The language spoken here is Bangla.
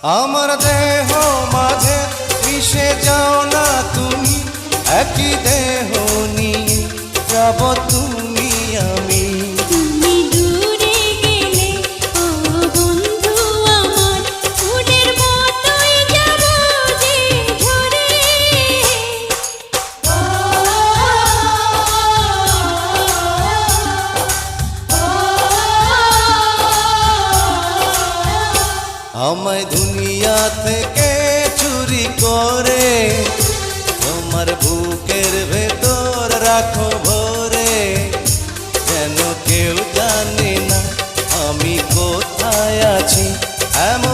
আমার দেহ মাঝে মিশে যাও না তুমি, একই দেহ নিয়ে যাব তুমি আমি। তুমি দূরে গেলে ও বন্ধু আমার, ফুলের মতোই যাব যে ঝরে। আমায় দুনিয়া থেকে চুরি করে তোমার বুকের ভেতর রাখো ভরে, যেন কেউ জানে না আমি কোথায় আছি। এমন